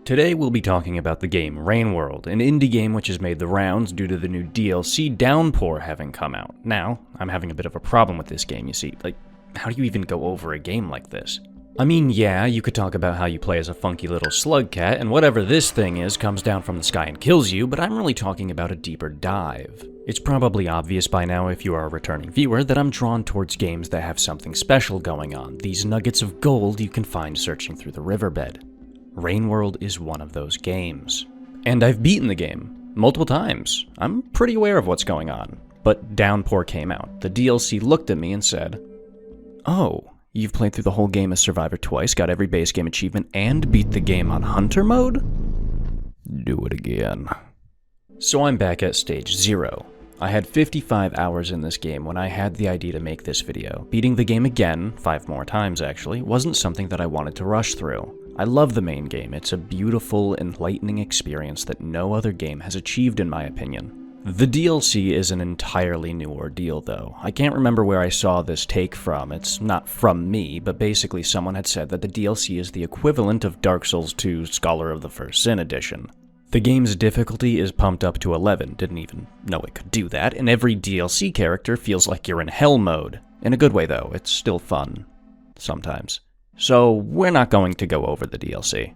Today we'll be talking about the game Rainworld, an indie game which has made the rounds due to the new DLC Downpour having come out. Now, I'm having a bit of a problem with this game, you see. How do you even go over a game like this? I mean, yeah, you could talk about how you play as a funky little Slugcat, and whatever this thing is comes down from the sky and kills you, but I'm really talking about a deeper dive. It's probably obvious by now if you are a returning viewer that I'm drawn towards games that have something special going on, these nuggets of gold you can find searching through the riverbed. Rainworld is one of those games. And I've beaten the game multiple times. I'm pretty aware of what's going on. But Downpour came out. The DLC looked at me and said, "Oh, you've played through the whole game as Survivor twice, got every base game achievement, and beat the game on Hunter mode? Do it again." So I'm back at stage 0. I had 55 hours in this game when I had the idea to make this video. Beating the game again, 5 more times actually, wasn't something that I wanted to rush through. I love the main game. It's a beautiful, enlightening experience that no other game has achieved in my opinion. The DLC is an entirely new ordeal though. I can't remember where I saw this take from. It's not from me, but basically someone had said that the DLC is the equivalent of Dark Souls 2 Scholar of the First Sin edition. The game's difficulty is pumped up to 11, didn't even know it could do that, and every DLC character feels like you're in hell mode. In a good way though, it's still fun. Sometimes. So we're not going to go over the DLC.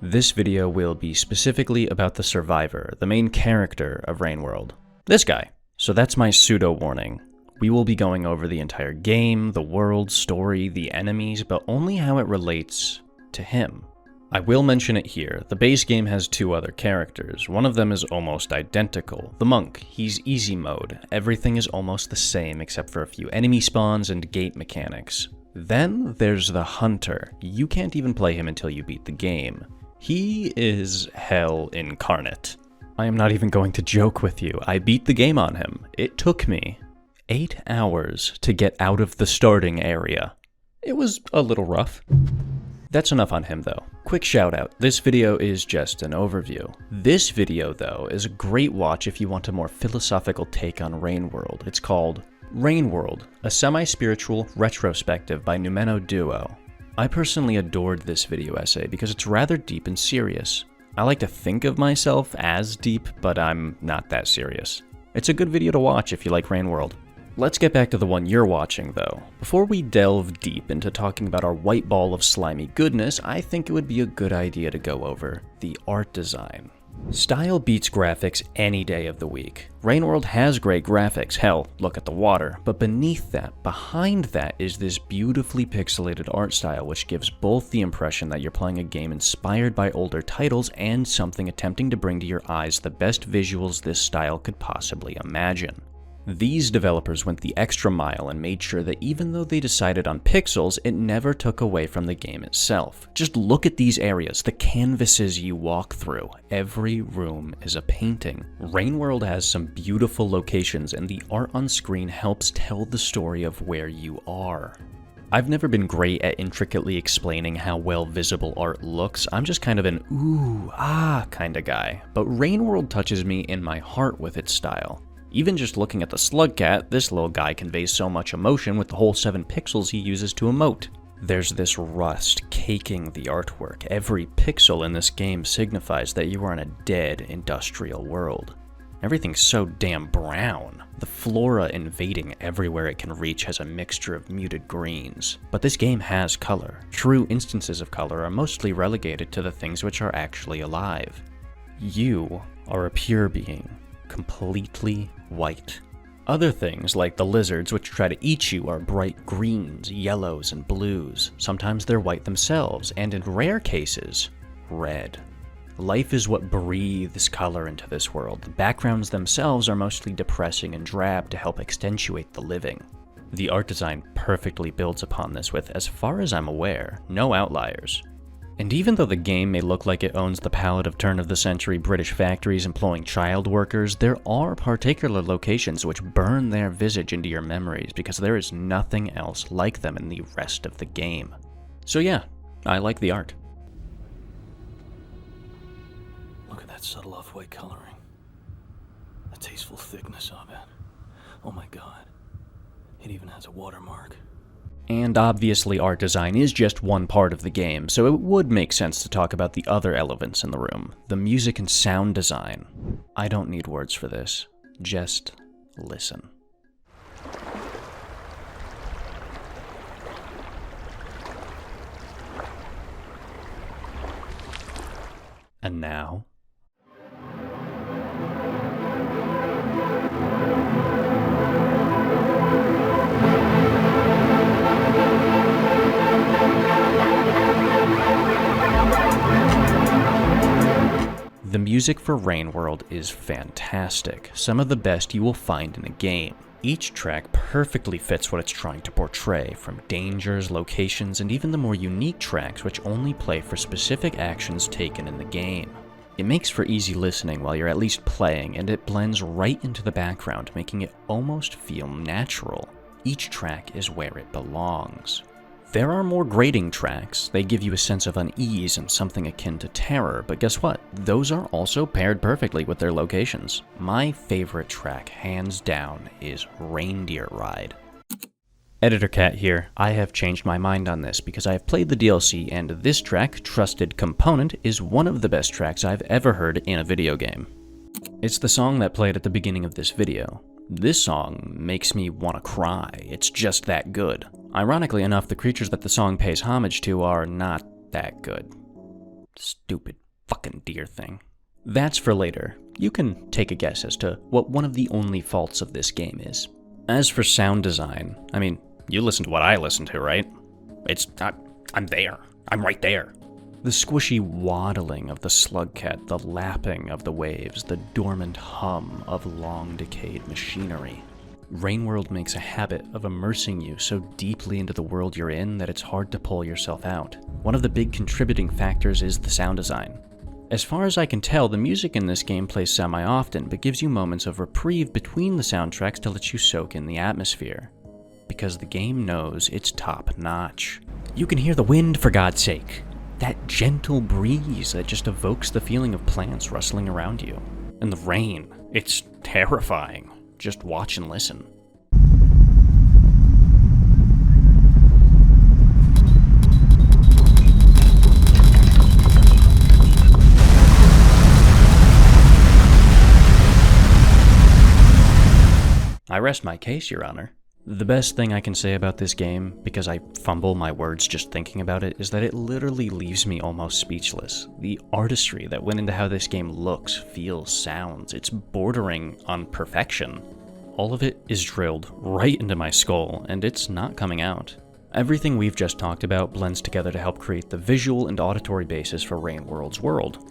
This video will be specifically about the Survivor, the main character of Rainworld. This guy. So that's my pseudo-warning. We will be going over the entire game, the world, story, the enemies, but only how it relates to him. I will mention it here. The base game has 2 other characters. One of them is almost identical. The monk. He's easy mode. Everything is almost the same except for a few enemy spawns and gate mechanics. Then there's the hunter. You can't even play him until you beat the game. He is hell incarnate. I am not even going to joke with you. I beat the game on him. It took me 8 hours to get out of the starting area. It was a little rough. That's enough on him though. Quick shout out, this video is just an overview. This video though is a great watch if you want a more philosophical take on Rainworld. It's called Rainworld, a semi-spiritual retrospective by Numeno Duo. I personally adored this video essay because it's rather deep and serious. I like to think of myself as deep, but I'm not that serious. It's a good video to watch if you like Rainworld. Let's get back to the one you're watching though. Before we delve deep into talking about our white ball of slimy goodness, I think it would be a good idea to go over the art design. Style beats graphics any day of the week. Rainworld has great graphics, hell, look at the water, but beneath that, behind that is this beautifully pixelated art style which gives both the impression that you're playing a game inspired by older titles and something attempting to bring to your eyes the best visuals this style could possibly imagine. These developers went the extra mile and made sure that even though they decided on pixels, it never took away from the game itself. Just look at these areas, the canvases you walk through. Every room is a painting. Rainworld has some beautiful locations and the art on screen helps tell the story of where you are. I've never been great at intricately explaining how well visible art looks. I'm just kind of an ooh, ah kind of guy. But Rainworld touches me in my heart with its style. Even just looking at the Slugcat, this little guy conveys so much emotion with the whole 7 pixels he uses to emote. There's this rust caking the artwork. Every pixel in this game signifies that you are in a dead industrial world. Everything's so damn brown. The flora invading everywhere it can reach has a mixture of muted greens. But this game has color. True instances of color are mostly relegated to the things which are actually alive. You are a pure being. Completely white. Other things, like the lizards which try to eat you, are bright greens, yellows, and blues. Sometimes they're white themselves, and in rare cases, red. Life is what breathes color into this world. The backgrounds themselves are mostly depressing and drab to help accentuate the living. The art design perfectly builds upon this with, as far as I'm aware, no outliers. And even though the game may look like it owns the palette of turn-of-the-century British factories employing child workers, there are particular locations which burn their visage into your memories because there is nothing else like them in the rest of the game. So yeah, I like the art. Look at that subtle off-white coloring. The tasteful thickness of it. Oh my god. It even has a watermark. And obviously art design is just one part of the game, so it would make sense to talk about the other elements in the room, the music and sound design. I don't need words for this, just listen. And now, the music for Rainworld is fantastic, some of the best you will find in a game. Each track perfectly fits what it's trying to portray, from dangers, locations, and even the more unique tracks which only play for specific actions taken in the game. It makes for easy listening while you're at least playing, and it blends right into the background, making it almost feel natural. Each track is where it belongs. There are more grating tracks. They give you a sense of unease and something akin to terror, but guess what? Those are also paired perfectly with their locations. My favorite track, hands down, is Reindeer Ride. Editor here. I have changed my mind on this because I have played the DLC, and this track, Trusted Component, is one of the best tracks I've ever heard in a video game. It's the song that played at the beginning of this video. This song makes me want to cry. It's just that good. Ironically enough, the creatures that the song pays homage to are not that good. Stupid fucking deer thing. That's for later. You can take a guess as to what one of the only faults of this game is. As for sound design, I mean, you listen to what I listen to, right? I'm there. I'm right there. The squishy waddling of the Slugcat, the lapping of the waves, the dormant hum of long-decayed machinery. Rainworld makes a habit of immersing you so deeply into the world you're in that it's hard to pull yourself out. One of the big contributing factors is the sound design. As far as I can tell, the music in this game plays semi-often, but gives you moments of reprieve between the soundtracks to let you soak in the atmosphere. Because the game knows it's top-notch. You can hear the wind, for God's sake. That gentle breeze that just evokes the feeling of plants rustling around you. And the rain, it's terrifying. Just watch and listen. I rest my case, Your Honor. The best thing I can say about this game, because I fumble my words just thinking about it, is that it literally leaves me almost speechless. The artistry that went into how this game looks, feels, sounds, it's bordering on perfection. All of it is drilled right into my skull, and it's not coming out. Everything we've just talked about blends together to help create the visual and auditory basis for Rainworld's world.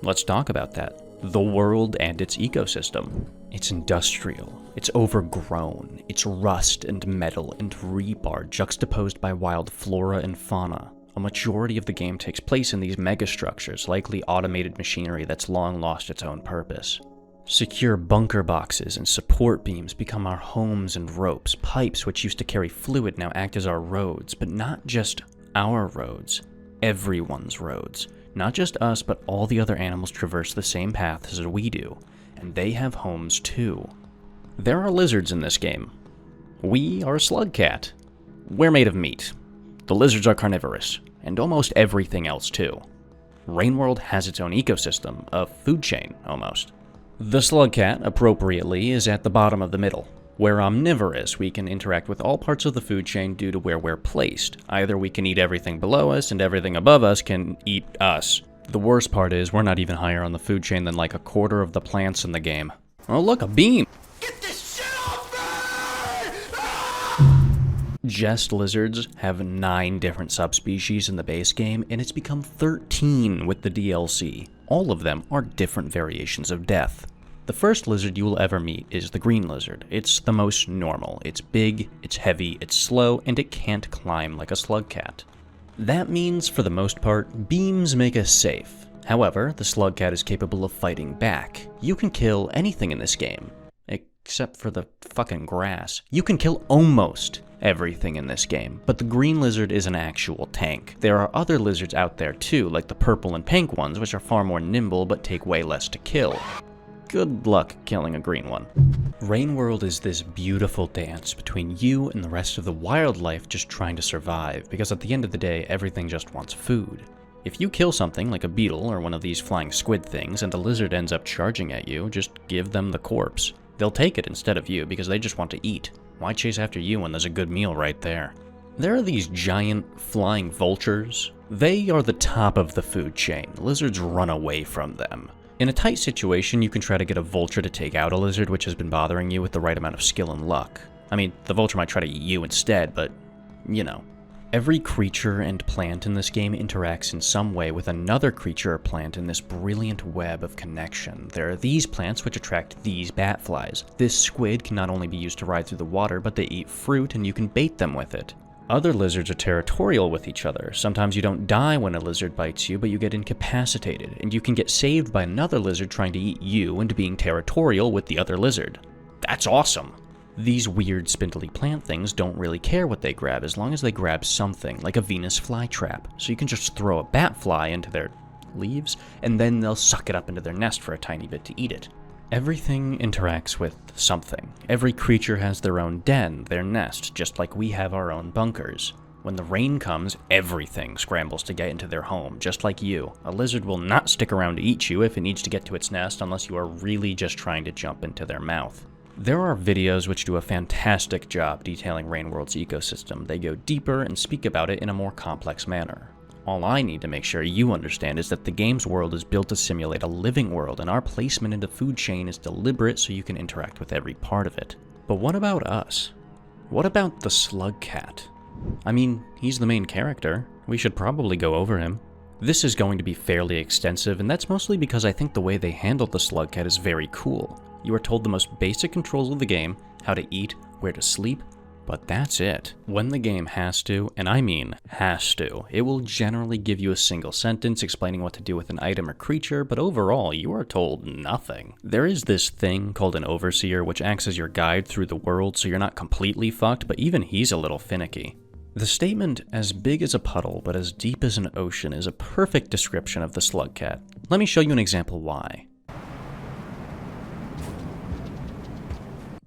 Let's talk about that. The world and its ecosystem. It's industrial, it's overgrown, it's rust and metal and rebar juxtaposed by wild flora and fauna. A majority of the game takes place in these megastructures, likely automated machinery that's long lost its own purpose. Secure bunker boxes and support beams become our homes and ropes. Pipes, which used to carry fluid, now act as our roads, but not just our roads, everyone's roads. Not just us, but all the other animals traverse the same paths as we do, and they have homes too. There are lizards in this game. We are a Slugcat. We're made of meat. The lizards are carnivorous, and almost everything else too. Rainworld has its own ecosystem, a food chain almost. The Slugcat, appropriately, is at the bottom of the middle. We're omnivorous, we can interact with all parts of the food chain due to where we're placed. Either we can eat everything below us, and everything above us can eat us. The worst part is, we're not even higher on the food chain than like a quarter of the plants in the game. Oh look, a beam! Get this shit off me! Ah! Jest lizards have 9 different subspecies in the base game, and it's become 13 with the DLC. All of them are different variations of death. The first lizard you will ever meet is the green lizard. It's the most normal. It's big, it's heavy, it's slow, and it can't climb like a Slugcat. That means, for the most part, beams make us safe. However, the Slugcat is capable of fighting back. You can kill anything in this game, except for the fucking grass. You can kill almost everything in this game, but the green lizard is an actual tank. There are other lizards out there too, like the purple and pink ones, which are far more nimble but take way less to kill. good luck killing a green one. Rainworld is this beautiful dance between you and the rest of the wildlife just trying to survive, because at the end of the day, everything just wants food. If you kill something like a beetle or one of these flying squid things and the lizard ends up charging at you, just give them the corpse. They'll take it instead of you because they just want to eat. Why chase after you when there's a good meal right there? There are these giant flying vultures. They are the top of the food chain. Lizards run away from them. In a tight situation, you can try to get a vulture to take out a lizard which has been bothering you with the right amount of skill and luck. I mean, the vulture might try to eat you instead, but, you know. Every creature and plant in this game interacts in some way with another creature or plant in this brilliant web of connection. There are these plants which attract these bat flies. This squid can not only be used to ride through the water, but they eat fruit and you can bait them with it. Other lizards are territorial with each other. Sometimes you don't die when a lizard bites you, but you get incapacitated, and you can get saved by another lizard trying to eat you and being territorial with the other lizard. That's awesome! These weird spindly plant things don't really care what they grab as long as they grab something, like a Venus flytrap. So you can just throw a bat fly into their leaves, and then they'll suck it up into their nest for a tiny bit to eat it. Everything interacts with something. Every creature has their own den, their nest, just like we have our own bunkers. When the rain comes, everything scrambles to get into their home, just like you. A lizard will not stick around to eat you if it needs to get to its nest unless you are really just trying to jump into their mouth. There are videos which do a fantastic job detailing Rainworld's ecosystem. They go deeper and speak about it in a more complex manner. All I need to make sure you understand is that the game's world is built to simulate a living world, and our placement in the food chain is deliberate so you can interact with every part of it. But what about us? What about the Slugcat? I mean, he's the main character. We should probably go over him. This is going to be fairly extensive, and that's mostly because I think the way they handled the Slugcat is very cool. You are told the most basic controls of the game, how to eat, where to sleep, but that's it. When the game has to, and I mean has to, it will generally give you a single sentence explaining what to do with an item or creature, but overall, you are told nothing. There is this thing called an overseer, which acts as your guide through the world, so you're not completely fucked, but even he's a little finicky. The statement, as big as a puddle but as deep as an ocean, is a perfect description of the Slugcat. Let me show you an example why.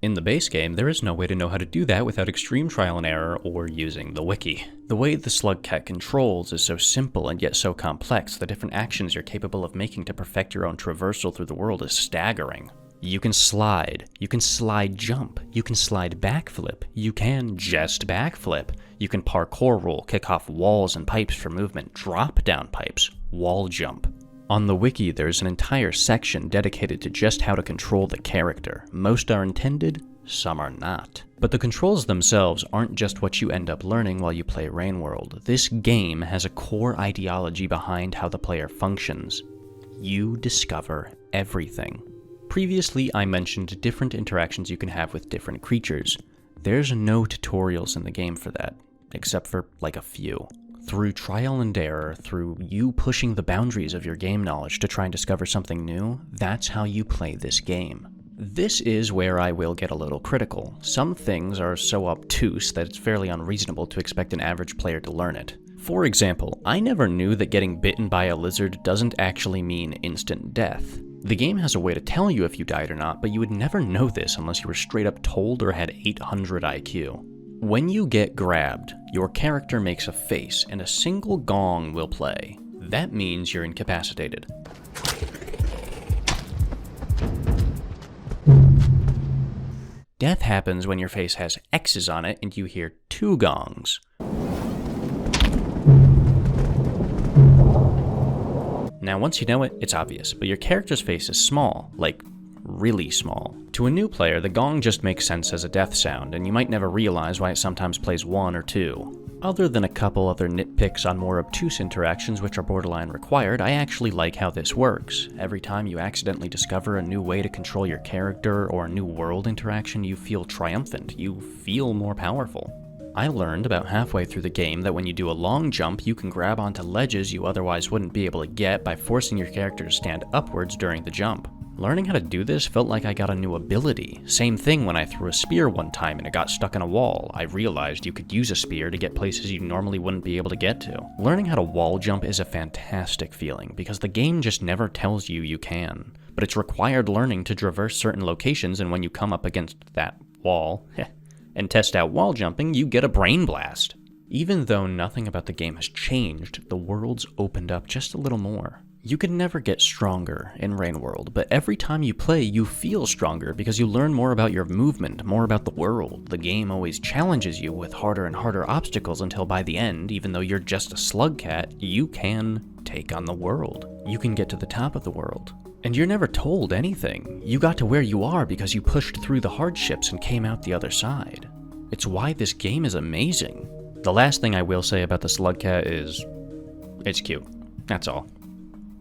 In the base game, there is no way to know how to do that without extreme trial and error or using the wiki. The way the Slugcat controls is so simple and yet so complex, the different actions you're capable of making to perfect your own traversal through the world is staggering. You can slide jump, you can slide backflip, you can just backflip, you can parkour roll, kick off walls and pipes for movement, drop down pipes, wall jump. On the wiki, there's an entire section dedicated to just how to control the character. Most are intended, some are not. But the controls themselves aren't just what you end up learning while you play Rainworld. This game has a core ideology behind how the player functions. You discover everything. Previously, I mentioned different interactions you can have with different creatures. There's no tutorials in the game for that, except for like a few. Through trial and error, through you pushing the boundaries of your game knowledge to try and discover something new, that's how you play this game. This is where I will get a little critical. Some things are so obtuse that it's fairly unreasonable to expect an average player to learn it. For example, I never knew that getting bitten by a lizard doesn't actually mean instant death. The game has a way to tell you if you died or not, but you would never know this unless you were straight up told or had 800 IQ. When you get grabbed, your character makes a face and a single gong will play. That means you're incapacitated. Death happens when your face has X's on it and you hear 2 gongs. Now once you know it, it's obvious, but your character's face is small, like really small. To a new player, the gong just makes sense as a death sound, and you might never realize why it sometimes plays 1 or 2. Other than a couple other nitpicks on more obtuse interactions which are borderline required, I actually like how this works. Every time you accidentally discover a new way to control your character or a new world interaction, you feel triumphant, you feel more powerful. I learned about halfway through the game that when you do a long jump, you can grab onto ledges you otherwise wouldn't be able to get by forcing your character to stand upwards during the jump. Learning how to do this felt like I got a new ability. Same thing when I threw a spear one time and it got stuck in a wall. I realized you could use a spear to get places you normally wouldn't be able to get to. Learning how to wall jump is a fantastic feeling because the game just never tells you you can. But it's required learning to traverse certain locations, and when you come up against that wall and test out wall jumping, you get a brain blast. Even though nothing about the game has changed, the world's opened up just a little more. You can never get stronger in Rainworld, but every time you play, you feel stronger because you learn more about your movement, more about the world. The game always challenges you with harder and harder obstacles until by the end, even though you're just a Slugcat, you can take on the world. You can get to the top of the world. And you're never told anything. You got to where you are because you pushed through the hardships and came out the other side. It's why this game is amazing. The last thing I will say about the Slugcat is, it's cute. That's all.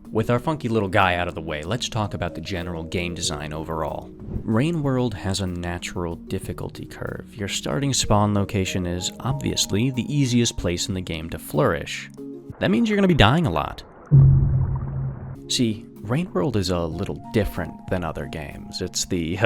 With our funky little guy out of the way, let's talk about the general game design overall. Rainworld has a natural difficulty curve. Your starting spawn location is obviously the easiest place in the game to flourish. That means you're going to be dying a lot. See, Rainworld is a little different than other games. It's the,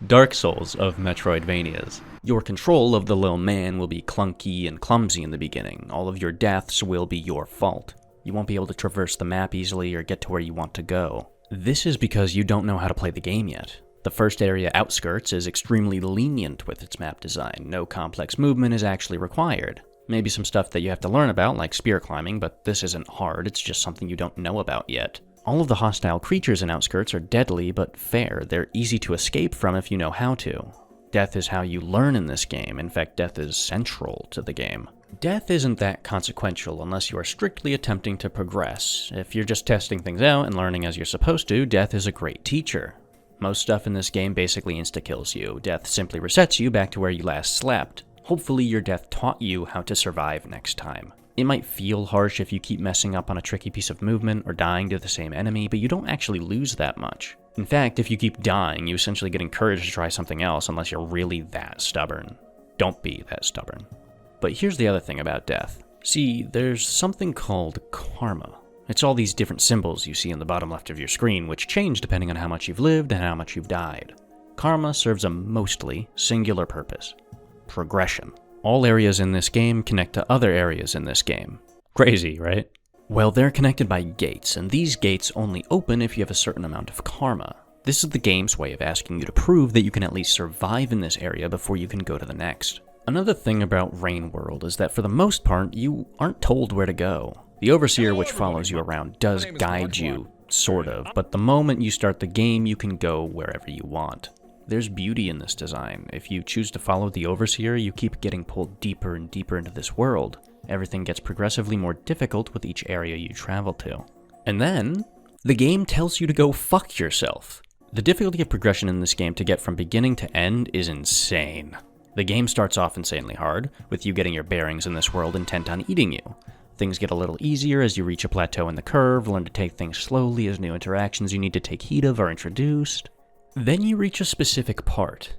Dark Souls of Metroidvanias. Your control of the little man will be clunky and clumsy in the beginning. All of your deaths will be your fault. You won't be able to traverse the map easily or get to where you want to go. This is because you don't know how to play the game yet. The first area, Outskirts, is extremely lenient with its map design. No complex movement is actually required. Maybe some stuff that you have to learn about, like spear climbing, but this isn't hard, it's just something you don't know about yet. All of the hostile creatures in Outskirts are deadly, but fair. They're easy to escape from if you know how to. Death is how you learn in this game. In fact, death is central to the game. Death isn't that consequential unless you are strictly attempting to progress. If you're just testing things out and learning as you're supposed to, death is a great teacher. Most stuff in this game basically insta-kills you. Death simply resets you back to where you last slept. Hopefully your death taught you how to survive next time. It might feel harsh if you keep messing up on a tricky piece of movement or dying to the same enemy, but you don't actually lose that much. In fact, if you keep dying, you essentially get encouraged to try something else unless you're really that stubborn. Don't be that stubborn. But here's the other thing about death. See, there's something called karma. It's all these different symbols you see in the bottom left of your screen, which change depending on how much you've lived and how much you've died. Karma serves a mostly singular purpose: progression. All areas in this game connect to other areas in this game. Crazy, right? Well, they're connected by gates, and these gates only open if you have a certain amount of karma. This is the game's way of asking you to prove that you can at least survive in this area before you can go to the next. Another thing about Rainworld is that for the most part, you aren't told where to go. The Overseer, which follows you around, does guide you, sort of, but the moment you start the game, you can go wherever you want. There's beauty in this design. If you choose to follow the Overseer, you keep getting pulled deeper and deeper into this world. Everything gets progressively more difficult with each area you travel to. And then, the game tells you to go fuck yourself. The difficulty of progression in this game to get from beginning to end is insane. The game starts off insanely hard, with you getting your bearings in this world intent on eating you. Things get a little easier as you reach a plateau in the curve, learn to take things slowly as new interactions you need to take heed of are introduced. Then you reach a specific part.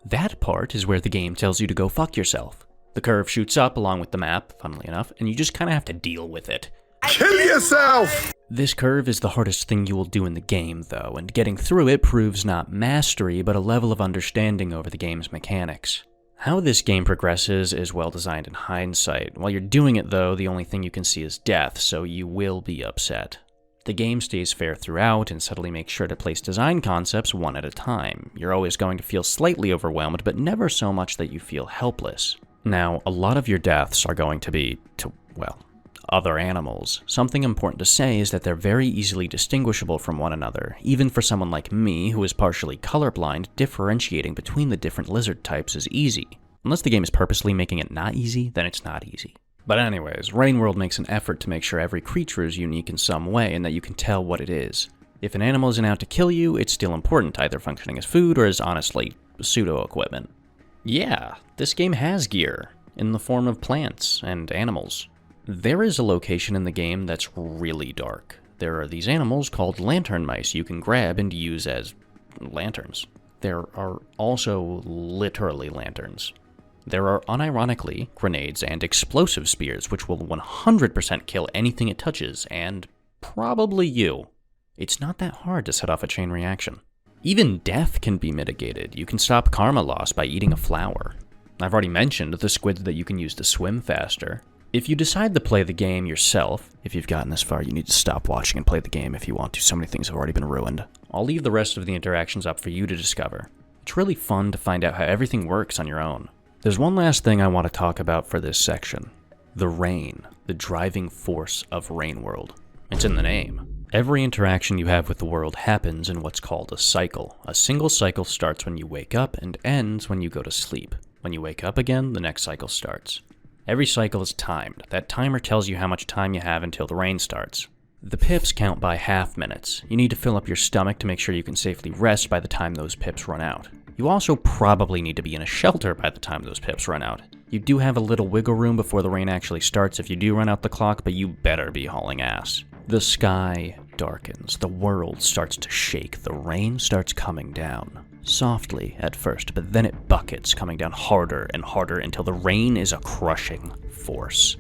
That part is where the game tells you to go fuck yourself. The curve shoots up along with the map, funnily enough, and you just kind of have to deal with it. Kill yourself! This curve is the hardest thing you will do in the game, though, and getting through it proves not mastery, but a level of understanding over the game's mechanics. How this game progresses is well designed in hindsight. While you're doing it, though, the only thing you can see is death, so you will be upset. The game stays fair throughout and subtly makes sure to place design concepts one at a time. You're always going to feel slightly overwhelmed, but never so much that you feel helpless. Now, a lot of your deaths are going to be to, well, other animals. Something important to say is that they're very easily distinguishable from one another. Even for someone like me, who is partially colorblind, differentiating between the different lizard types is easy. Unless the game is purposely making it not easy, then it's not easy. But anyways, Rainworld makes an effort to make sure every creature is unique in some way and that you can tell what it is. If an animal isn't out to kill you, it's still important, either functioning as food or as honestly pseudo-equipment. Yeah, this game has gear, in the form of plants and animals. There is a location in the game that's really dark. There are these animals called lantern mice you can grab and use as lanterns. There are also literally lanterns. There are unironically grenades and explosive spears which will 100% kill anything it touches, and probably you. It's not that hard to set off a chain reaction. Even death can be mitigated. You can stop karma loss by eating a flower. I've already mentioned the squids that you can use to swim faster. If you decide to play the game yourself, if you've gotten this far, you need to stop watching and play the game if you want to. So many things have already been ruined. I'll leave the rest of the interactions up for you to discover. It's really fun to find out how everything works on your own. There's one last thing I want to talk about for this section. The rain, the driving force of Rainworld. It's in the name. Every interaction you have with the world happens in what's called a cycle. A single cycle starts when you wake up and ends when you go to sleep. When you wake up again, the next cycle starts. Every cycle is timed. That timer tells you how much time you have until the rain starts. The pips count by half minutes. You need to fill up your stomach to make sure you can safely rest by the time those pips run out. You also probably need to be in a shelter by the time those pips run out. You do have a little wiggle room before the rain actually starts if you do run out the clock, but you better be hauling ass. The sky darkens, the world starts to shake, the rain starts coming down. Softly at first, but then it buckets, coming down harder and harder until the rain is a crushing force.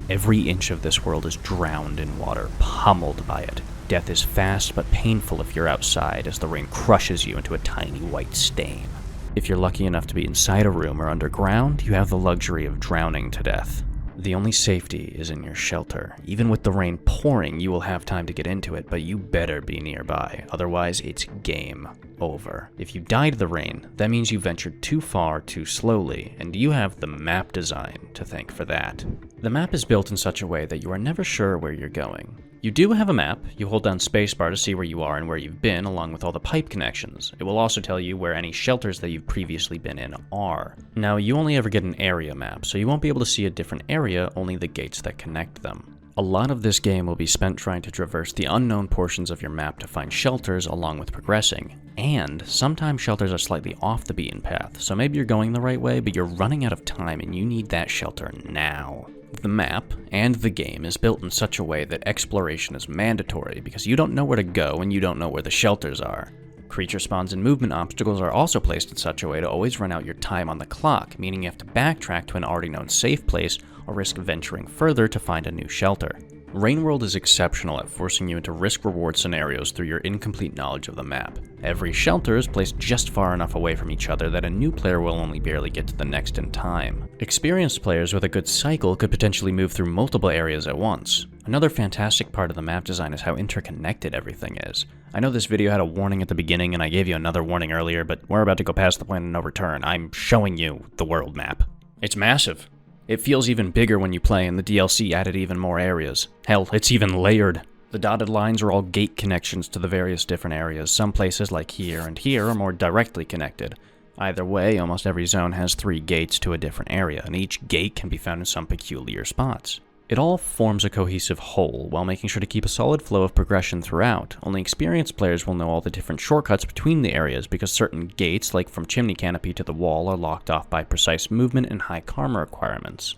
Every inch of this world is drowned in water, pummeled by it. Death is fast but painful if you're outside, as the rain crushes you into a tiny white stain. If you're lucky enough to be inside a room or underground, you have the luxury of drowning to death. The only safety is in your shelter. Even with the rain pouring, you will have time to get into it, but you better be nearby, otherwise it's game over. If you die to the rain, that means you ventured too far too slowly, and you have the map design to thank for that. The map is built in such a way that you are never sure where you're going. You do have a map. You hold down spacebar to see where you are and where you've been, along with all the pipe connections. It will also tell you where any shelters that you've previously been in are. Now, you only ever get an area map, so you won't be able to see a different area, only the gates that connect them. A lot of this game will be spent trying to traverse the unknown portions of your map to find shelters along with progressing. And sometimes shelters are slightly off the beaten path, so maybe you're going the right way, but you're running out of time and you need that shelter now. The map and the game is built in such a way that exploration is mandatory because you don't know where to go and you don't know where the shelters are. Creature spawns and movement obstacles are also placed in such a way to always run out your time on the clock, meaning you have to backtrack to an already known safe place or risk venturing further to find a new shelter. Rainworld is exceptional at forcing you into risk-reward scenarios through your incomplete knowledge of the map. Every shelter is placed just far enough away from each other that a new player will only barely get to the next in time. Experienced players with a good cycle could potentially move through multiple areas at once. Another fantastic part of the map design is how interconnected everything is. I know this video had a warning at the beginning and I gave you another warning earlier, but we're about to go past the point of no return. I'm showing you the world map. It's massive. It feels even bigger when you play, and the DLC added even more areas. Hell, it's even layered. The dotted lines are all gate connections to the various different areas. Some places, like here and here, are more directly connected. Either way, almost every zone has 3 gates to a different area, and each gate can be found in some peculiar spots. It all forms a cohesive whole, while making sure to keep a solid flow of progression throughout. Only experienced players will know all the different shortcuts between the areas, because certain gates, like from chimney canopy to the wall, are locked off by precise movement and high karma requirements.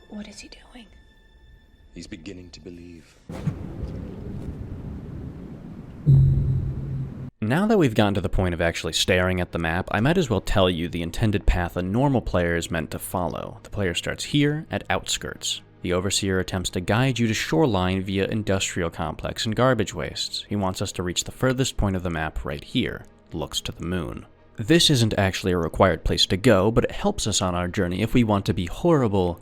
What is he doing? He's beginning to believe. Now that we've gotten to the point of actually staring at the map, I might as well tell you the intended path a normal player is meant to follow. The player starts here at Outskirts. The Overseer attempts to guide you to Shoreline via Industrial Complex and Garbage Wastes. He wants us to reach the furthest point of the map right here, Looks to the Moon. This isn't actually a required place to go, but it helps us on our journey if we want to be horrible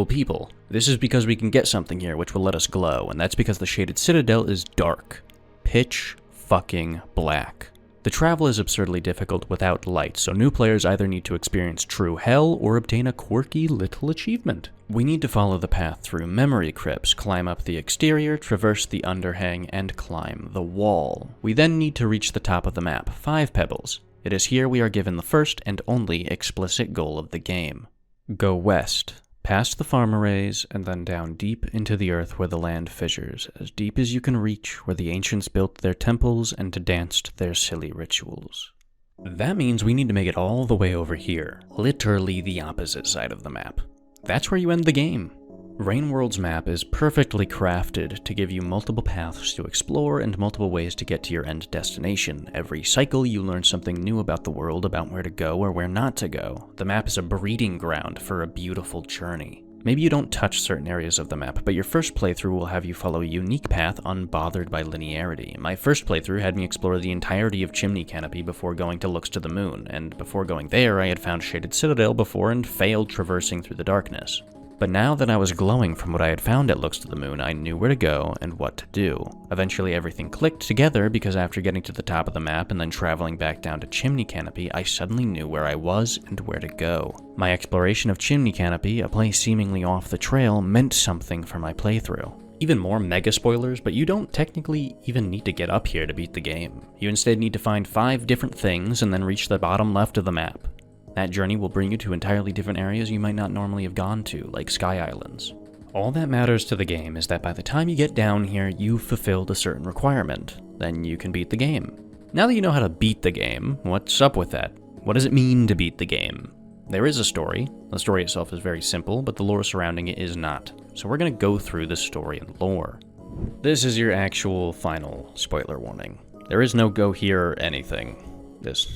people. This is because we can get something here which will let us glow, and that's because the Shaded Citadel is dark. Pitch fucking black. The travel is absurdly difficult without light, so new players either need to experience true hell or obtain a quirky little achievement. We need to follow the path through memory crypts, climb up the exterior, traverse the underhang, and climb the wall. We then need to reach the top of the map, 5 pebbles. It is here we are given the first and only explicit goal of the game. Go west, past the farm arrays, and then down deep into the earth where the land fissures, as deep as you can reach, where the ancients built their temples and danced their silly rituals. That means we need to make it all the way over here, literally the opposite side of the map. That's where you end the game. Rainworld's map is perfectly crafted to give you multiple paths to explore and multiple ways to get to your end destination. Every cycle you learn something new about the world, about where to go or where not to go. The map is a breeding ground for a beautiful journey. Maybe you don't touch certain areas of the map, but your first playthrough will have you follow a unique path unbothered by linearity. My first playthrough had me explore the entirety of Chimney Canopy before going to Looks to the Moon, and before going there I had found Shaded Citadel before and failed traversing through the darkness. But now that I was glowing from what I had found at Looks to the Moon, I knew where to go and what to do. Eventually everything clicked together because after getting to the top of the map and then traveling back down to Chimney Canopy, I suddenly knew where I was and where to go. My exploration of Chimney Canopy, a place seemingly off the trail, meant something for my playthrough. Even more mega spoilers, but you don't technically even need to get up here to beat the game. You instead need to find 5 different things and then reach the bottom left of the map. That journey will bring you to entirely different areas you might not normally have gone to, like Sky Islands. All that matters to the game is that by the time you get down here, you've fulfilled a certain requirement. Then you can beat the game. Now that you know how to beat the game, what's up with that? What does it mean to beat the game? There is a story. The story itself is very simple, but the lore surrounding it is not. So we're going to go through the story and lore. This is your actual final spoiler warning. There is no go here or anything. This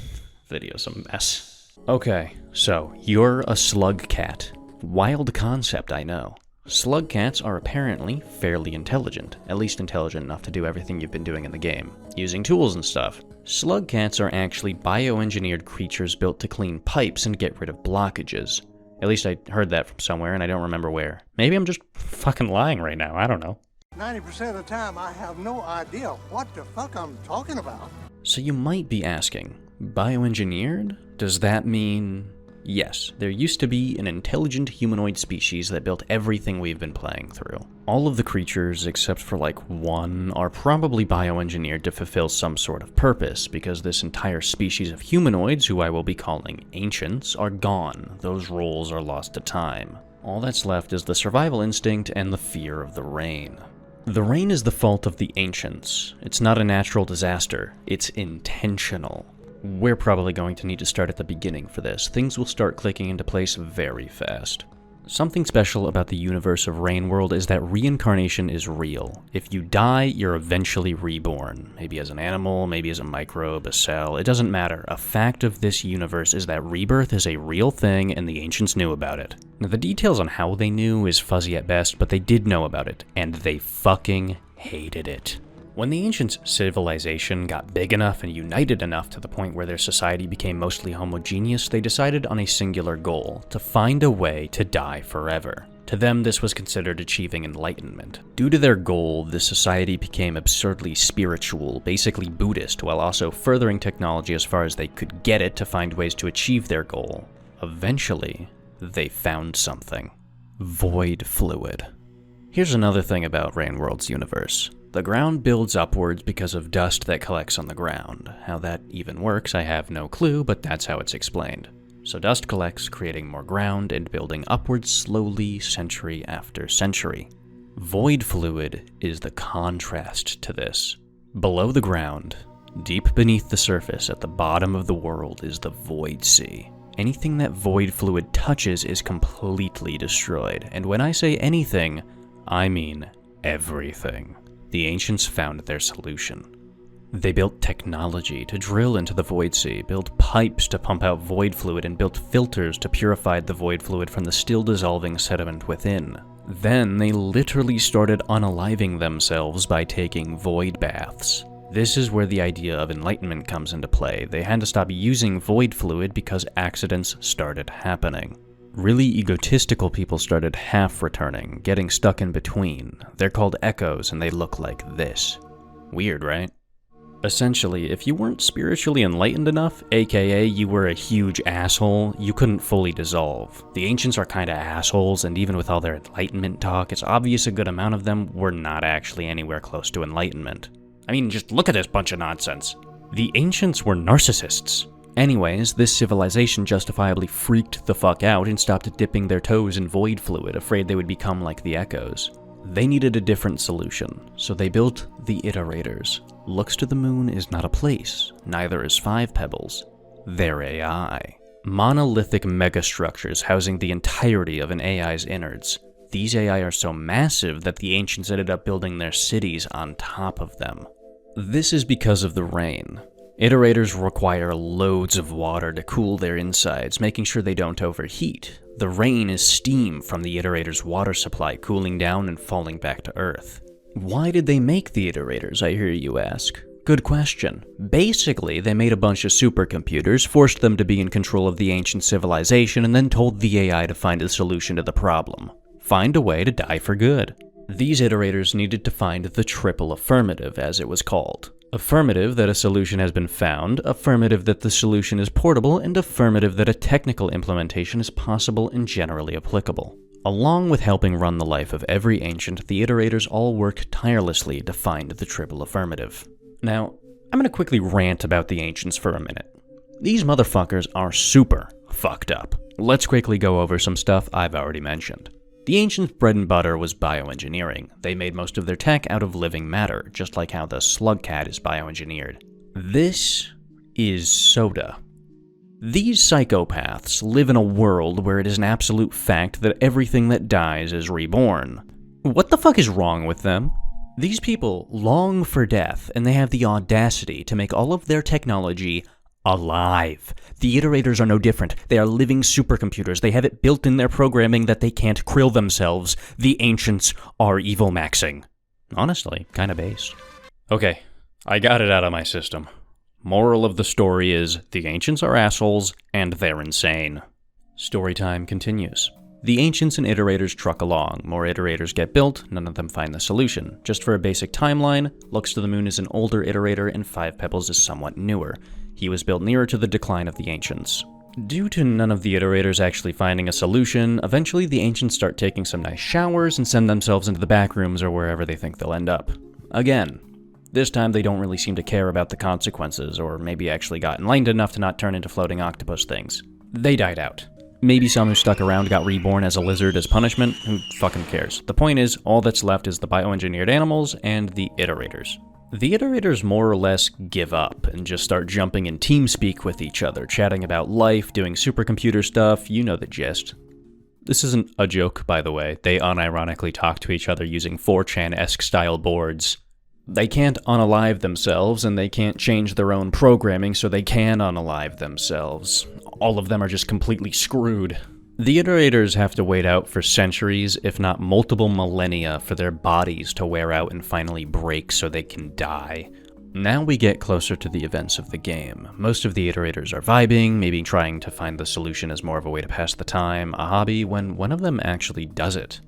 video's a mess. Okay, so you're a Slugcat. Wild concept, I know. Slugcats are apparently fairly intelligent, at least intelligent enough to do everything you've been doing in the game, using tools and stuff. Slugcats are actually bioengineered creatures built to clean pipes and get rid of blockages. At least I heard that from somewhere and I don't remember where. Maybe I'm just fucking lying right now, I don't know. 90% of the time, I have no idea what the fuck I'm talking about. So you might be asking, bioengineered? Does that mean... Yes, there used to be an intelligent humanoid species that built everything we've been playing through. All of the creatures, except for like one, are probably bioengineered to fulfill some sort of purpose, because this entire species of humanoids, who I will be calling ancients, are gone. Those roles are lost to time. All that's left is the survival instinct and the fear of the rain. The rain is the fault of the ancients. It's not a natural disaster, it's intentional. We're probably going to need to start at the beginning for this. Things will start clicking into place very fast. Something special about the universe of Rainworld is that reincarnation is real. If you die, you're eventually reborn. Maybe as an animal, maybe as a microbe, a cell, it doesn't matter. A fact of this universe is that rebirth is a real thing and the ancients knew about it. Now the details on how they knew is fuzzy at best, but they did know about it, and they fucking hated it. When the ancients' civilization got big enough and united enough to the point where their society became mostly homogeneous, they decided on a singular goal: to find a way to die forever. To them, this was considered achieving enlightenment. Due to their goal, the society became absurdly spiritual, basically Buddhist, while also furthering technology as far as they could get it to find ways to achieve their goal. Eventually, they found something. Void fluid. Here's another thing about Rainworld's universe. The ground builds upwards because of dust that collects on the ground. How that even works, I have no clue, but that's how it's explained. So dust collects, creating more ground and building upwards slowly, century after century. Void fluid is the contrast to this. Below the ground, deep beneath the surface at the bottom of the world, is the Void Sea. Anything that void fluid touches is completely destroyed, and when I say anything, I mean everything. The ancients found their solution. They built technology to drill into the Void Sea, built pipes to pump out void fluid, and built filters to purify the void fluid from the still dissolving sediment within. Then they literally started unaliving themselves by taking void baths. This is where the idea of enlightenment comes into play. They had to stop using void fluid because accidents started happening. Really egotistical people started half-returning, getting stuck in between. They're called echoes, and they look like this. Weird, right? Essentially, if you weren't spiritually enlightened enough, aka you were a huge asshole, you couldn't fully dissolve. The ancients are kinda assholes, and even with all their enlightenment talk, it's obvious a good amount of them were not actually anywhere close to enlightenment. I mean, just look at this bunch of nonsense. The ancients were narcissists. Anyways, this civilization justifiably freaked the fuck out and stopped dipping their toes in void fluid, afraid they would become like the echoes. They needed a different solution, so they built the Iterators. Looks to the Moon is not a place, neither is Five Pebbles. They're AI. Monolithic megastructures housing the entirety of an AI's innards. These AI are so massive that the ancients ended up building their cities on top of them. This is because of the rain. Iterators require loads of water to cool their insides, making sure they don't overheat. The rain is steam from the Iterator's water supply cooling down and falling back to Earth. Why did they make the Iterators, I hear you ask? Good question. Basically, they made a bunch of supercomputers, forced them to be in control of the ancient civilization, and then told the AI to find a solution to the problem. Find a way to die for good. These Iterators needed to find the triple affirmative, as it was called. Affirmative that a solution has been found, affirmative that the solution is portable, and affirmative that a technical implementation is possible and generally applicable. Along with helping run the life of every ancient, the Iterators all worked tirelessly to find the triple affirmative. Now, I'm gonna quickly rant about the ancients for a minute. These motherfuckers are super fucked up. Let's quickly go over some stuff I've already mentioned. The ancients' bread and butter was bioengineering. They made most of their tech out of living matter, just like how the Slugcat is bioengineered. This is soda. These psychopaths live in a world where it is an absolute fact that everything that dies is reborn. What the fuck is wrong with them? These people long for death, and they have the audacity to make all of their technology alive. The Iterators are no different. They are living supercomputers. They have it built in their programming that they can't krill themselves. The ancients are evil maxing. Honestly, kinda based. Okay, I got it out of my system. Moral of the story is, the ancients are assholes, and they're insane. Storytime continues. The ancients and Iterators truck along. More Iterators get built, none of them find the solution. Just for a basic timeline, Looks to the Moon is an older Iterator, and Five Pebbles is somewhat newer. He was built nearer to the decline of the ancients. Due to none of the Iterators actually finding a solution, eventually the ancients start taking some nice showers and send themselves into the back rooms or wherever they think they'll end up. Again, this time they don't really seem to care about the consequences, or maybe actually got enlightened enough to not turn into floating octopus things. They died out. Maybe some who stuck around got reborn as a lizard as punishment, who fucking cares. The point is, all that's left is the bioengineered animals and the Iterators. The Iterators more or less give up and just start jumping in TeamSpeak with each other, chatting about life, doing supercomputer stuff, you know the gist. This isn't a joke, by the way. They unironically talk to each other using 4chan-esque style boards. They can't unalive themselves, and they can't change their own programming, so they can unalive themselves. All of them are just completely screwed. The Iterators have to wait out for centuries, if not multiple millennia, for their bodies to wear out and finally break so they can die. Now we get closer to the events of the game. Most of the Iterators are vibing, maybe trying to find the solution as more of a way to pass the time, a hobby, when one of them actually does it.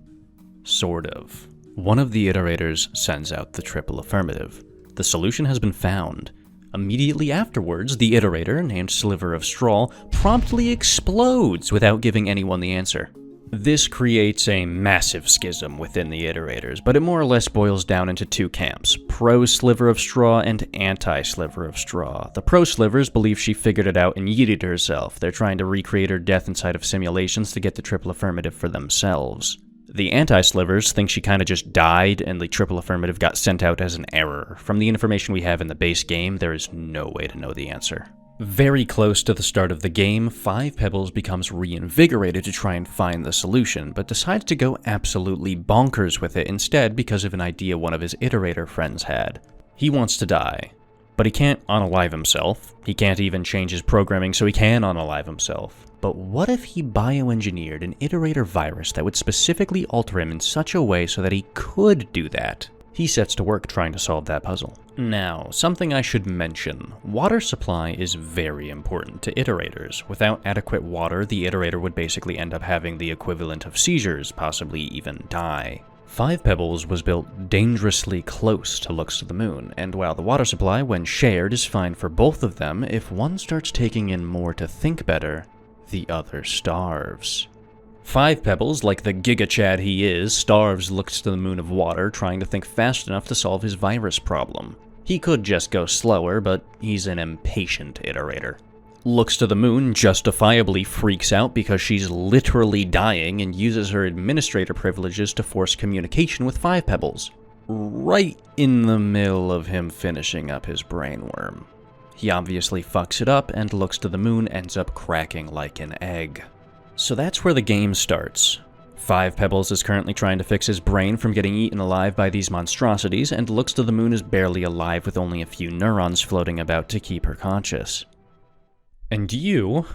Sort of. One of the Iterators sends out the triple affirmative. The solution has been found. Immediately afterwards, the Iterator, named Sliver of Straw, promptly explodes without giving anyone the answer. This creates a massive schism within the Iterators, but it more or less boils down into two camps, pro-Sliver of Straw and anti-Sliver of Straw. The pro-Slivers believe she figured it out and yeeted herself. They're trying to recreate her death inside of simulations to get the triple affirmative for themselves. The anti-Slivers think she kinda just died and the triple affirmative got sent out as an error. From the information we have in the base game, there is no way to know the answer. Very close to the start of the game, Five Pebbles becomes reinvigorated to try and find the solution, but decides to go absolutely bonkers with it instead because of an idea one of his Iterator friends had. He wants to die, but he can't unalive himself. He can't even change his programming so he can unalive himself. But what if he bioengineered an Iterator virus that would specifically alter him in such a way so that he could do that? He sets to work trying to solve that puzzle. Now, something I should mention. Water supply is very important to Iterators. Without adequate water, the Iterator would basically end up having the equivalent of seizures, possibly even die. Five Pebbles was built dangerously close to Looks to the Moon, and while the water supply, when shared, is fine for both of them, if one starts taking in more to think better, the other starves. Five Pebbles, like the giga-chad he is, starves Looks to the Moon of water, trying to think fast enough to solve his virus problem. He could just go slower, but he's an impatient Iterator. Looks to the Moon justifiably freaks out because she's literally dying and uses her administrator privileges to force communication with Five Pebbles. Right in the middle of him finishing up his brainworm. He obviously fucks it up, and Looks to the Moon ends up cracking like an egg. So that's where the game starts. Five Pebbles is currently trying to fix his brain from getting eaten alive by these monstrosities, and Looks to the Moon is barely alive with only a few neurons floating about to keep her conscious. And you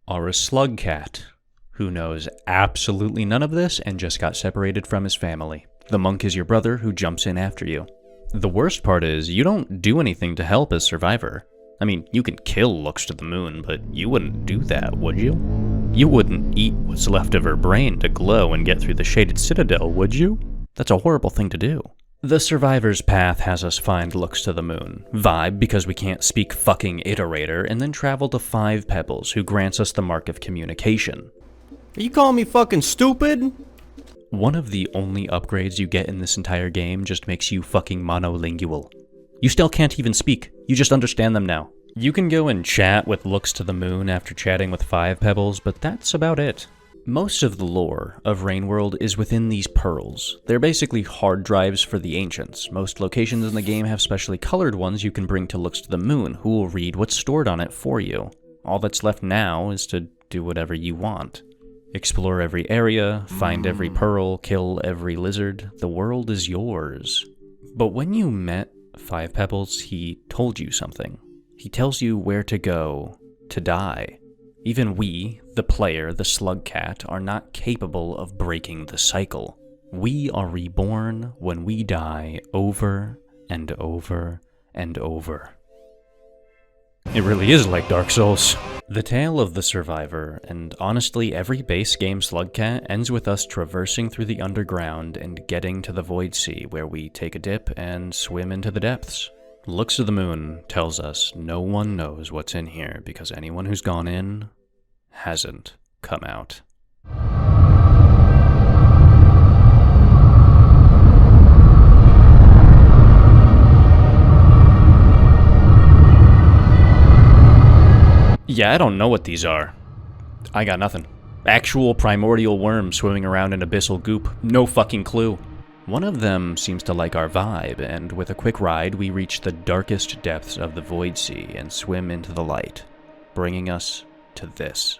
are a Slugcat, who knows absolutely none of this and just got separated from his family. The monk is your brother who jumps in after you. The worst part is, you don't do anything to help as survivor. I mean, you can kill Looks to the Moon, but you wouldn't do that, would you? You wouldn't eat what's left of her brain to glow and get through the shaded citadel, would you? That's a horrible thing to do. The survivor's path has us find Looks to the Moon, vibe because we can't speak fucking iterator, and then travel to Five Pebbles, who grants us the mark of communication. Are you calling me fucking stupid? One of the only upgrades you get in this entire game just makes you fucking monolingual. You still can't even speak, you just understand them now. You can go and chat with Looks to the Moon after chatting with Five Pebbles, but that's about it. Most of the lore of Rainworld is within these pearls. They're basically hard drives for the ancients. Most locations in the game have specially colored ones you can bring to Looks to the Moon, who will read what's stored on it for you. All that's left now is to do whatever you want. Explore every area, find every pearl, kill every lizard. The world is yours. But when you met Five Pebbles, he told you something. He tells you where to go to die. Even we, the player, the Slugcat, are not capable of breaking the cycle. We are reborn when we die over and over and over. It really is like Dark Souls. The tale of the survivor, and honestly every base game Slugcat, ends with us traversing through the underground and getting to the Void Sea, where we take a dip and swim into the depths. Looks to the Moon tells us no one knows what's in here because anyone who's gone in hasn't come out. Yeah, I don't know what these are. I got nothing. Actual primordial worms swimming around in abyssal goop. No fucking clue. One of them seems to like our vibe, and with a quick ride, we reach the darkest depths of the Void Sea and swim into the light, bringing us to this.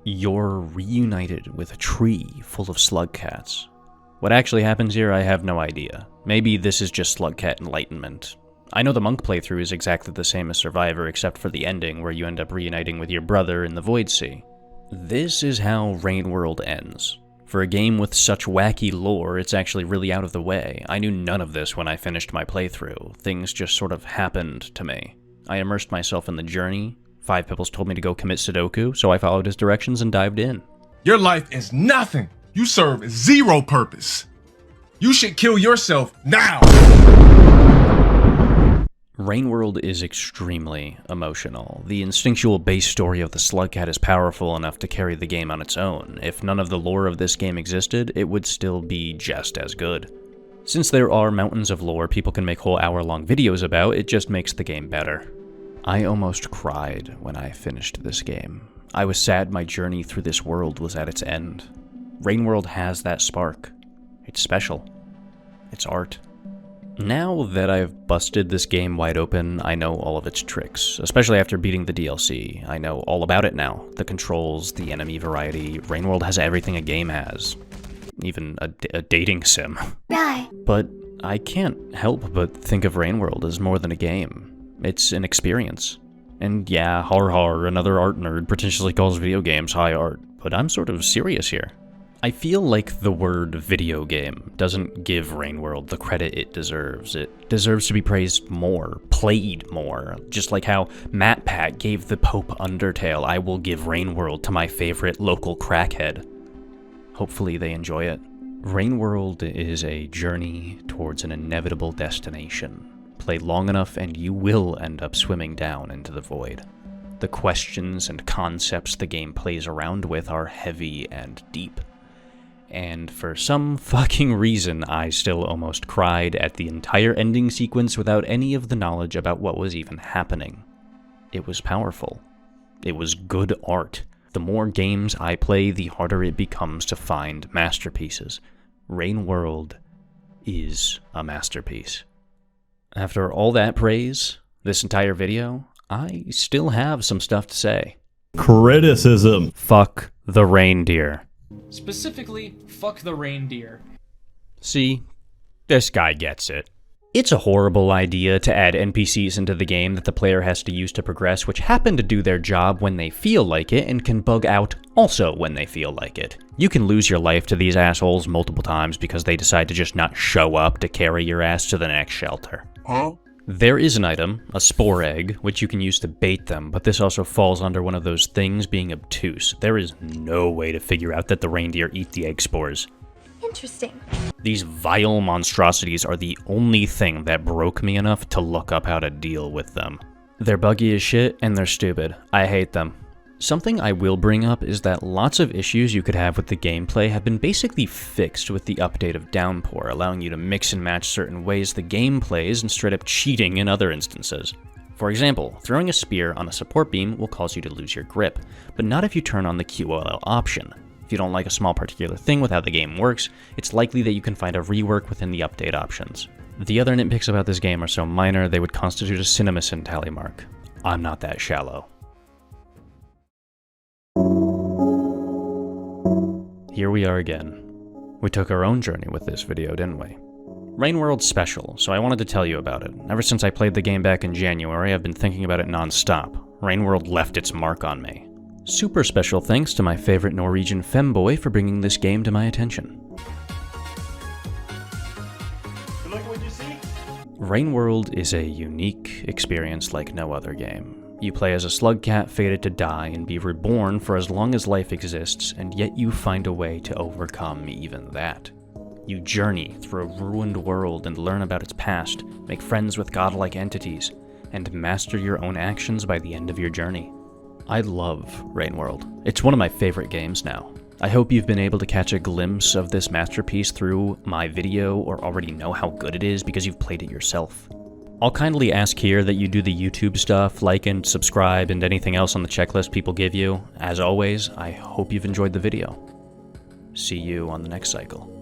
You're reunited with a tree full of Slugcats. What actually happens here, I have no idea. Maybe this is just Slugcat enlightenment. I know the monk playthrough is exactly the same as Survivor, except for the ending where you end up reuniting with your brother in the Void Sea. This is how Rainworld ends. For a game with such wacky lore, it's actually really out of the way. I knew none of this when I finished my playthrough. Things just sort of happened to me. I immersed myself in the journey. Five Pebbles told me to go commit Sudoku, so I followed his directions and dived in. Your life is nothing. You serve zero purpose. You should kill yourself now. Rainworld is extremely emotional. The instinctual base story of the Slugcat is powerful enough to carry the game on its own. If none of the lore of this game existed, it would still be just as good. Since there are mountains of lore people can make whole hour-long videos about, it just makes the game better. I almost cried when I finished this game. I was sad my journey through this world was at its end. Rainworld has that spark. It's special. It's art. Now that I've busted this game wide open, I know all of its tricks, especially after beating the DLC. I know all about it now. The controls, the enemy variety. Rainworld has everything a game has. Even a dating sim. But I can't help but think of Rainworld as more than a game. It's an experience. And yeah, har har, another art nerd pretentiously calls video games high art, but I'm sort of serious here. I feel like the word video game doesn't give Rainworld the credit it deserves. It deserves to be praised more, played more. Just like how MatPat gave the Pope Undertale, I will give Rainworld to my favorite local crackhead. Hopefully they enjoy it. Rainworld is a journey towards an inevitable destination. Play long enough and you will end up swimming down into the void. The questions and concepts the game plays around with are heavy and deep. And for some fucking reason, I still almost cried at the entire ending sequence without any of the knowledge about what was even happening. It was powerful. It was good art. The more games I play, the harder it becomes to find masterpieces. Rainworld is a masterpiece. After all that praise, this entire video, I still have some stuff to say. Criticism. Fuck the reindeer. Specifically, fuck the reindeer. See, this guy gets it. It's a horrible idea to add NPCs into the game that the player has to use to progress, which happen to do their job when they feel like it and can bug out also when they feel like it. You can lose your life to these assholes multiple times because they decide to just not show up to carry your ass to the next shelter. Huh? There is an item, a spore egg, which you can use to bait them, but this also falls under one of those things being obtuse. There is no way to figure out that the reindeer eat the egg spores. Interesting. These vile monstrosities are the only thing that broke me enough to look up how to deal with them. They're buggy as shit, and they're stupid. I hate them. Something I will bring up is that lots of issues you could have with the gameplay have been basically fixed with the update of Downpour, allowing you to mix and match certain ways the game plays and straight up cheating in other instances. For example, throwing a spear on a support beam will cause you to lose your grip, but not if you turn on the QOL option. If you don't like a small particular thing with how the game works, it's likely that you can find a rework within the update options. The other nitpicks about this game are so minor they would constitute a CinemaSin tally mark. I'm not that shallow. Here we are again. We took our own journey with this video, didn't we? Rainworld's special, so I wanted to tell you about it. Ever since I played the game back in January, I've been thinking about it non-stop. Rainworld left its mark on me. Super special thanks to my favorite Norwegian femboy for bringing this game to my attention. You like what you see? Rainworld is a unique experience like no other game. You play as a Slugcat fated to die and be reborn for as long as life exists, and yet you find a way to overcome even that. You journey through a ruined world and learn about its past, make friends with godlike entities, and master your own actions by the end of your journey. I love Rainworld. It's one of my favorite games now. I hope you've been able to catch a glimpse of this masterpiece through my video or already know how good it is because you've played it yourself. I'll kindly ask here that you do the YouTube stuff, like and subscribe, and anything else on the checklist people give you. As always, I hope you've enjoyed the video. See you on the next cycle.